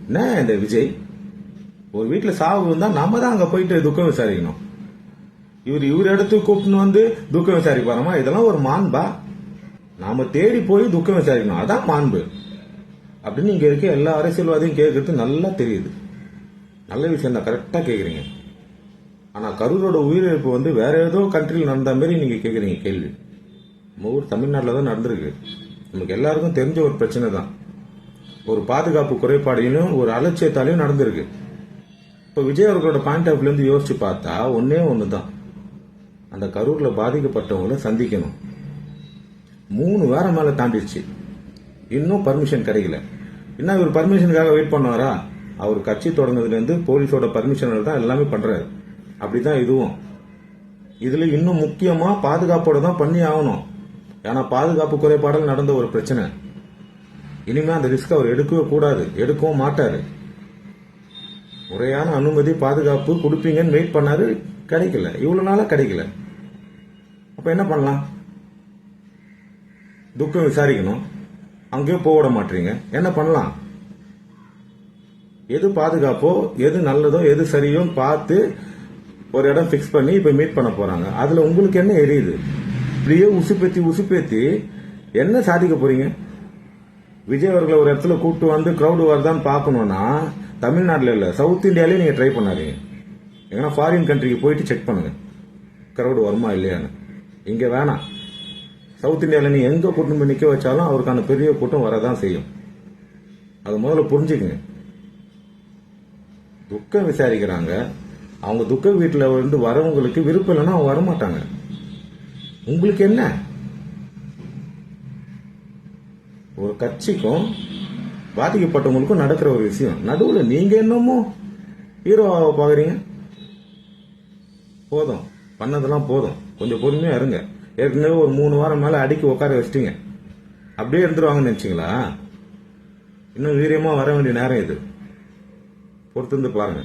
என்ன இந்த விஜய், ஒரு வீட்டுல சாவு வந்தா நாம தான் அங்க போயிட்டு துக்கம் விசாரிக்கணும். இவர் எடுத்து கூப்பிட்டு வந்து துக்கம் விசாரிப்பாரமா? இதெல்லாம் ஒரு மாண்பா? நாம தேடி போய் துக்கம் விசாரிக்கணும், அதான் மாண்பு அப்படின்னு இங்க இருக்க எல்லா அரசியல்வாதியும் கேட்கறது நல்லா தெரியுது. நல்ல விஷயம் தான், கரெக்டா கேக்குறீங்க. ஆனா கரூரோட உயிரிழப்பு வந்து வேற ஏதோ கண்ட்ரியில் நடந்த மாதிரி நீங்க கேக்குறீங்க கேள்வி. நம்ம ஊர் தமிழ்நாட்டில் தான் நடந்திருக்கு. நமக்கு எல்லாருக்கும் தெரிஞ்ச ஒரு பிரச்சனை தான். ஒரு பாதுகாப்பு குறைபாடையும் ஒரு அலட்சியத்தாலையும் நடந்திருக்கு. இப்போ விஜய் அவர்களோட பாயிண்ட் ஆஃப் இருந்து யோசிச்சு பார்த்தா ஒன்னே ஒண்ணுதான், அந்த கரூர்ல பாதிக்கப்பட்டவங்களை சந்திக்கணும். 3 வாரம் மேல தாண்டிடுச்சு, இன்னும் பர்மிஷன் கிடைக்கல. இன்னும் இவர் பர்மிஷனுக்காக வெயிட் பண்ணுவாரா? அவர் கட்சி தொடங்குறதுல இருந்து போலீஸோட பர்மிஷன் தான் எல்லாமே பண்றாரு. அப்படிதான் இதுவும். இதுல இன்னும் முக்கியமா பாதுகாப்போட தான் பண்ணி ஆகணும். ஏன்னா பாதுகாப்பு குறைபாடால் நடந்த ஒரு பிரச்சனை. இனிமே அந்த ரிஸ்க் அவர் எடுக்கவே கூடாது, எடுக்கவும் மாட்டாரு. முறையான அனுமதி பாதுகாப்பு கொடுப்பீங்கன்னு வெயிட் பண்ணாரு, கிடைக்கல. இவ்வளவு நாளா கிடைக்கல. அப்ப என்ன பண்ணலாம்? துக்கம் விசாரிக்கணும், அங்கேயும் போக விட மாட்டீங்க. என்ன பண்ணலாம்? எது பாதுகாப்போ, எது நல்லதோ, எது சரியோ பார்த்து ஒரு இடம் பிக்ஸ் பண்ணி இப்ப மீட் பண்ண போறாங்க. அதுல உங்களுக்கு என்ன எரியுது? இப்படியே உசுப்பேத்தி என்ன சாதிக்க போறீங்க? விஜய் அவர்களை ஒரு இடத்துல கூப்பிட்டு வந்து கிரௌடு வருதான்னு பாக்கணும்னா தமிழ்நாட்டில் இல்ல, சவுத் இந்தியாலே நீங்க ட்ரை பண்ணாதீங்க. எங்கன்னா ஃபாரின் கண்ட்ரிக்கு போயிட்டு செக் பண்ணுங்க கிரௌடு வருமா இல்லையான்னு. இங்க வேணாம். சவுத் இந்தியாவில் நீ எங்க கூட்டம் போய் நிக்க வச்சாலும் அவருக்கான பெரிய கூட்டம் வரதான் செய்யும். அது முதல்ல புரிஞ்சுக்குங்க. துக்கம் விசாரிக்கிறாங்க, அவங்க துக்க வீட்டில் வந்து வரவங்களுக்கு விருப்பம் இல்லைன்னா அவங்க வரமாட்டாங்க. உங்களுக்கு என்ன? ஒரு கட்சிக்கும் பாதிக்கப்பட்டவங்களுக்கும் நடக்கிற ஒரு விஷயம், நடுவில் நீங்க என்னமோ ஹீரோவாக பாக்குறீங்க. போதும், பண்ணதெல்லாம் போதும். கொஞ்சம் பொறுமையா இருங்க. ஏற்கனவே ஒரு 3 வாரம் மேல அடிக்கி உட்கார வச்சிட்டீங்க. அப்படியே இருந்துருவாங்கன்னு நினைச்சீங்களா? இன்னும் வீரியமா வர வேண்டிய நேரம் இது. பொறுத்திருந்து பாருங்க.